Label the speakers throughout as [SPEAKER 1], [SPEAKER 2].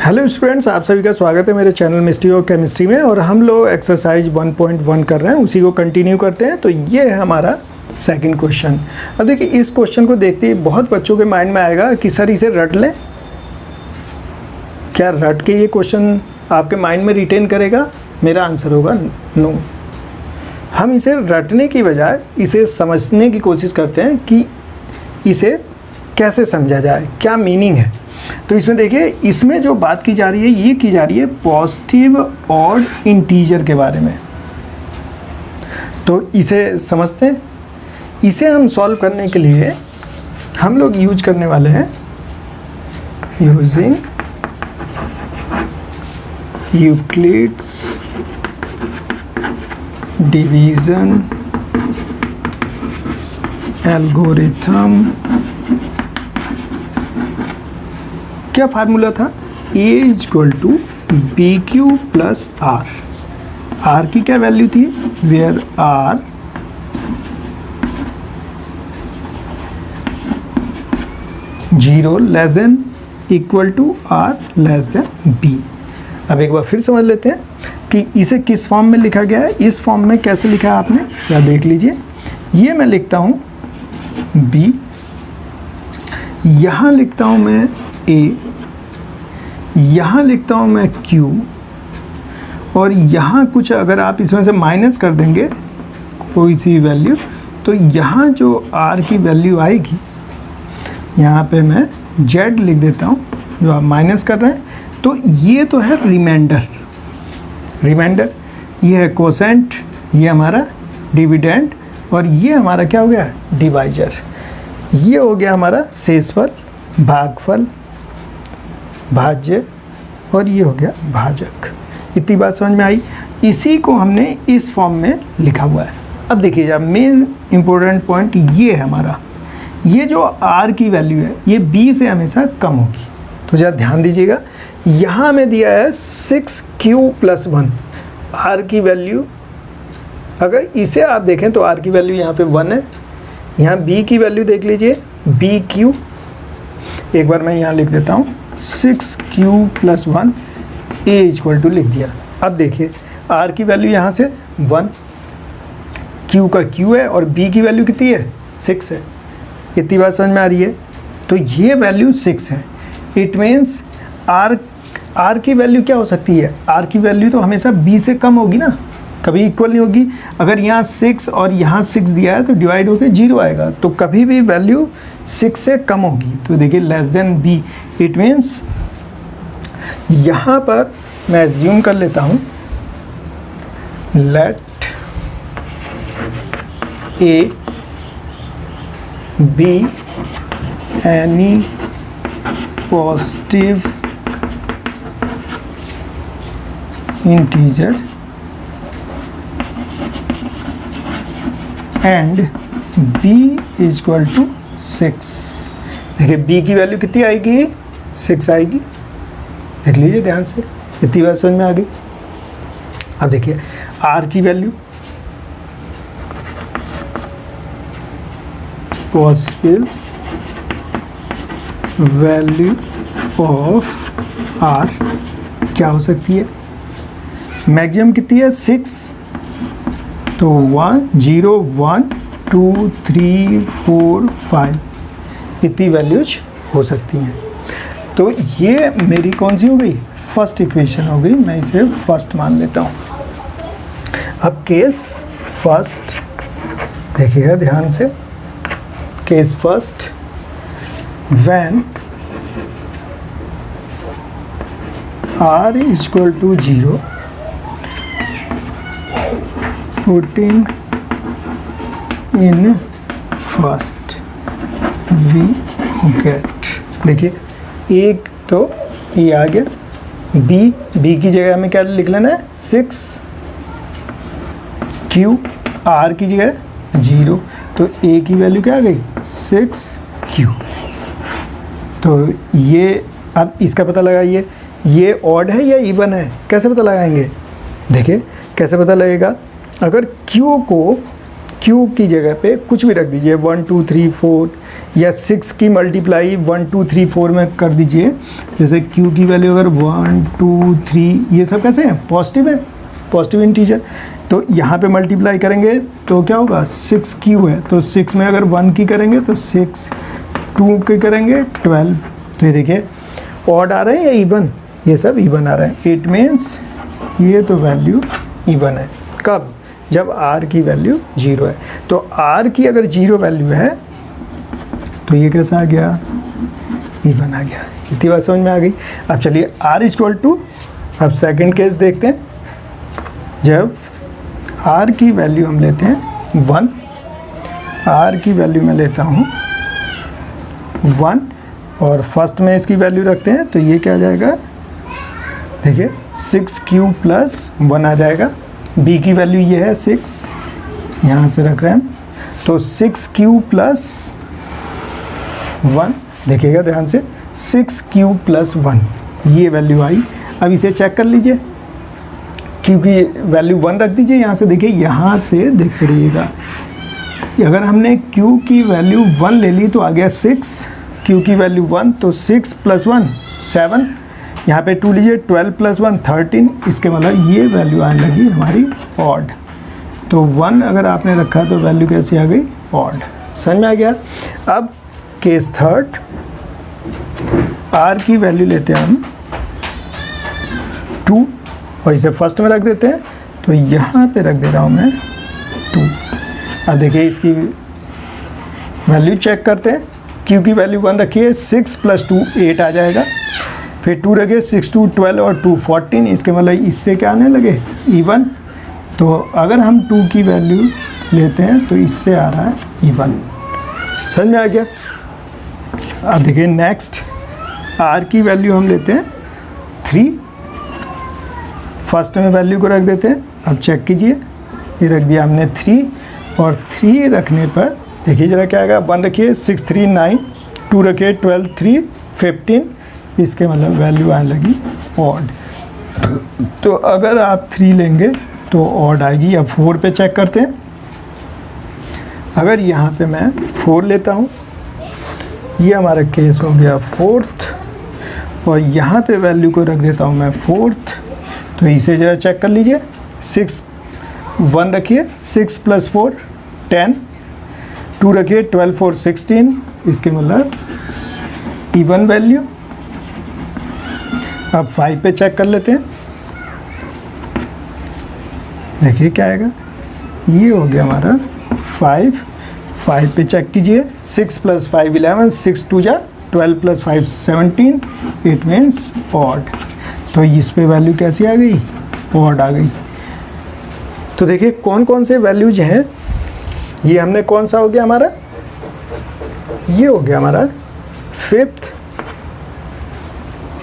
[SPEAKER 1] Hello students, आप सभी का स्वागत है मेरे चैनल मिस्ट्री ऑफ केमिस्ट्री में। और हम लोग एक्सरसाइज 1.1 कर रहे हैं, उसी को कंटिन्यू करते हैं। तो ये है हमारा सेकंड क्वेश्चन। अब देखिए, इस क्वेश्चन को देखते ही बहुत बच्चों के माइंड में आएगा कि सर इसे रट लें। क्या रट के ये क्वेश्चन आपके माइंड में रिटेन करेगा? मेरा आंसर होगा नो। हम इसे रटने की बजाय इसे समझने की कोशिश करते हैं कि इसे कैसे समझा जाए, क्या मीनिंग है। तो इसमें देखिए, इसमें जो बात की जा रही है ये की जा रही है पॉजिटिव ऑड इंटीजर के बारे में। तो इसे समझते हैं। इसे हम सॉल्व करने के लिए हम लोग यूज करने वाले हैं यूजिंग यूक्लिड्स डिवीजन एल्गोरिथम। क्या फार्मूला था? A = BQ + R। R की क्या वैल्यू थी? Where R (0 > R B। अब एक बार फिर समझ लेते हैं कि इसे किस फॉर्म में लिखा गया है। इस फॉर्म में कैसे लिखा है आपने, क्या देख लीजिए। ये मैं लिखता हूँ B, यहाँ लिखता हूँ मैं A, यहाँ लिखता हूँ मैं Q, और यहाँ कुछ अगर आप इसमें से माइनस कर देंगे कोई सी वैल्यू, तो यहाँ जो R की वैल्यू आएगी, यहाँ पे मैं Z लिख देता हूँ जो आप माइनस कर रहे हैं। तो ये तो है रिमाइंडर, ये है कोसेंट, ये हमारा डिविडेंड, और ये हमारा क्या हो गया? डिवाइजर। ये हो गया हमारा शेषफल, भागफल, भाज्य, और ये हो गया भाजक। इतनी बात समझ में आई। इसी को हमने इस फॉर्म में लिखा हुआ है। अब देखिए, जब मेन इम्पोर्टेंट पॉइंट ये है हमारा, ये जो R की वैल्यू है ये B से हमेशा कम होगी। तो जरा ध्यान दीजिएगा, यहाँ हमें दिया है 6Q + 1। R की वैल्यू, अगर इसे आप देखें तो R की वैल्यू यहाँ पे 1 है। यहाँ B की वैल्यू देख लीजिए, BQ। एक बार मैं यहाँ लिख देता हूँ 6Q + 1 A = लिख दिया। अब देखिए, R की वैल्यू यहाँ से 1, Q का Q है, और B की वैल्यू कितनी है? 6 है। इतनी बात समझ में आ रही है। तो ये वैल्यू 6 है। इट मीन्स R की वैल्यू क्या हो सकती है? R की वैल्यू तो हमेशा B से कम होगी ना, कभी इक्वल नहीं होगी। अगर यहाँ 6 और यहाँ 6 दिया है तो डिवाइड होकर 0 आएगा, तो कभी भी वैल्यू 6 से कम होगी। तो देखिए B, इट मीन्स यहाँ पर मैं एज्यूम कर लेता हूँ, late A be any positive integer and B = 6। देखिए, B की वैल्यू कितनी आएगी? 6 आएगी। देख लीजिए ध्यान से, इतनी बात समझ में आ गई। अब देखिए, R की value, possible value of R क्या हो सकती है? मैक्सिमम कितनी है? 6। तो 1 0 1 2 3 4 5 इतनी वैल्यूज हो सकती हैं। तो ये मेरी कौन सी हो गई? फर्स्ट इक्वेशन हो गई। मैं इसे फर्स्ट मान लेता हूँ। अब केस फर्स्ट देखिएगा ध्यान से। Case first, when R = 0, putting in first we get। देखिए, एक तो ये आ गया, B की जगह हमें क्या लिख लेना है? 6, Q, R की जगह 0, तो A की वैल्यू क्या आ गई? 6Q। तो ये, अब इसका पता लगाइए, ये ऑड है या इवन है? कैसे पता लगाएंगे? देखिए कैसे पता लगेगा। अगर Q को Q की जगह पे कुछ भी रख दीजिए, 1 2 3 4, या 6 की मल्टीप्लाई 1 2 3 4 में कर दीजिए। जैसे q की वैल्यू अगर 1 2 3 ये सब कैसे हैं, पॉजिटिव है, पॉजिटिव इंटीजर। तो यहाँ पे मल्टीप्लाई करेंगे तो क्या होगा, 6q है, तो 6 में अगर 1 की करेंगे तो 6, 2 की करेंगे 12। तो ये देखिए ऑड आ रहे हैं या इवन, ये सब इवन आ रहे हैं। इट मीन्स ये तो वैल्यू इवन है। कब, जब r की वैल्यू 0 है। तो r की अगर 0 वैल्यू है तो ये कैसा आ गया, इवन आ गया। इतनी बात समझ में आ गई। अब चलिए r इक्वल टू, अब सेकंड केस देखते हैं। जब r की वैल्यू हम लेते हैं 1, r की वैल्यू मैं लेता हूँ 1 और फर्स्ट में इसकी वैल्यू रखते हैं, तो ये क्या आ जाएगा, देखिए 6q प्लस 1 आ जाएगा। b की वैल्यू ये है 6, यहाँ से रख रहे हैं, तो 6q प्लस 1, देखिएगा ध्यान से, 6q प्लस 1 ये वैल्यू आई। अब इसे चेक कर लीजिए, q की वैल्यू 1 रख दीजिए। यहाँ से देखिए, यहाँ से देखते रहिएगा, अगर हमने q की वैल्यू 1 ले ली तो आ गया 6, q की वैल्यू 1, तो 6 प्लस 1 7, यहाँ पे 2 लीजिए, 12 प्लस 1 13, इसके मतलब ये वैल्यू आने लगी हमारी ऑड। तो 1 अगर आपने रखा तो वैल्यू कैसी आ गई, ऑड। समझ में आ गया। अब केस थर्ड, r की वैल्यू लेते हैं हम 2 और इसे फर्स्ट में रख देते हैं, तो यहाँ पे रख दे रहा हूँ मैं 2। अब देखिए इसकी वैल्यू चेक करते हैं। q की वैल्यू 1 रखिए, 6 प्लस 2 8 आ जाएगा, फिर 2 रखिए, 6 2 12 और 2 14, इसके मतलब इससे क्या आने लगे, इवन। तो अगर हम 2 की वैल्यू लेते हैं तो इससे आ रहा है इवन। समझ में आ गया। अब देखिए नेक्स्ट, r की वैल्यू हम लेते हैं 3, फर्स्ट में वैल्यू को रख देते हैं। अब चेक कीजिए, ये रख दिया हमने 3 और 3 रखने पर देखिए जरा क्या आएगा, 1 रखिए 6 3 9, 2 रखिए 12 3 15, इसके मतलब वैल्यू आने लगी ऑड। तो अगर आप 3 लेंगे तो ऑड आएगी। अब 4 पे चेक करते हैं। अगर यहाँ पे मैं 4 लेता हूँ, ये हमारा केस हो गया 4th, और यहाँ पे वैल्यू को रख देता हूँ मैं 4th, तो इसे ज़रा चेक कर लीजिए। 6 1 रखिए, 6 प्लस 4 10, 2 रखिए 12 4 16, इसके मतलब इवन वैल्यू। अब 5 पे चेक कर लेते हैं, देखिए क्या आएगा, ये हो गया हमारा 5 पे चेक कीजिए, 6 प्लस 5 11, 6 2 जा 12 प्लस 5 17, इट मीन्स ऑड। तो इस पे वैल्यू कैसी आ गई, ऑड आ गई। तो देखिए कौन कौन से वैल्यूज हैं, ये हमने कौन सा हो गया हमारा, ये हो गया हमारा 5th,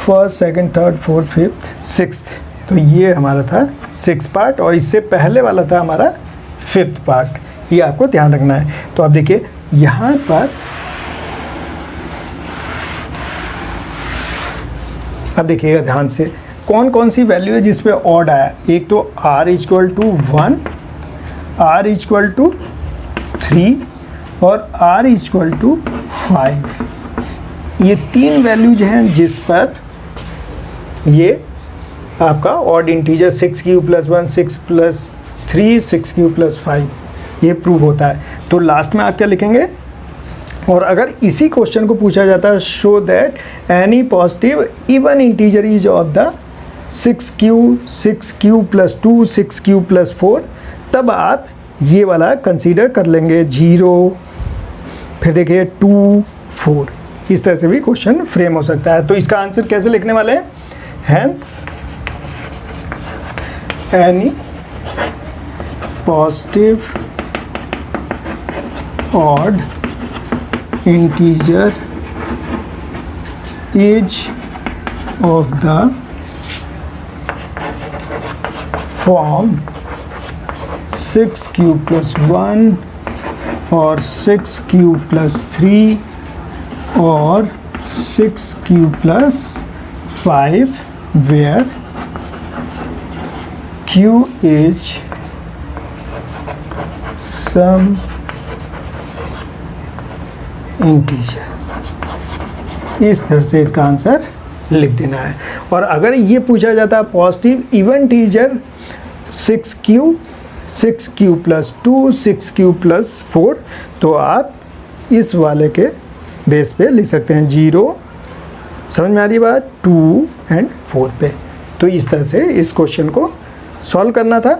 [SPEAKER 1] 1st 2nd 3rd 4th 5th 6th। तो ये हमारा था 6th पार्ट, और इससे पहले वाला था हमारा 5th पार्ट, ये आपको ध्यान रखना है। तो अब देखिए यहाँ पर, अब देखिएगा ध्यान से, कौन कौन सी वैल्यू है जिस पे ऑड आया। एक तो r equal to 1, r equal to 3 और r इक्वल टू 5। ये 3 वैल्यूज हैं जिस पर ये आपका odd integer 6q plus 1 6 plus 3 6q plus 5 ये प्रूव होता है। तो लास्ट में आप क्या लिखेंगे, और अगर इसी क्वेश्चन को पूछा जाता है, show that any positive even integer is of the 6q plus 2 6q plus 4, तब आप ये वाला कंसीडर कर लेंगे 0, फिर देखिए 2 4, इस तरह से भी क्वेश्चन फ्रेम हो सकता है। तो इसका आंसर कैसे लिखने वाले हैं, hence any positive odd integer is of the form 6q plus 1 or 6q plus 3 or 6q plus 5 where q is some integer. इस तरह से इसका आंसर लिख देना है। और अगर ये पूछा जाता है positive even integer 6q + 2 6q + 4, तो आप इस वाले के बेस पे लिख सकते हैं 0, समझ में आ रही बात, 2 और 4 पे। तो इस तरह से इस क्वेश्चन को सॉल्व करना था।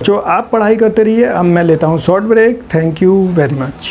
[SPEAKER 1] जो आप पढ़ाई करते रहिए, अब मैं लेता हूँ short break. Thank you very much.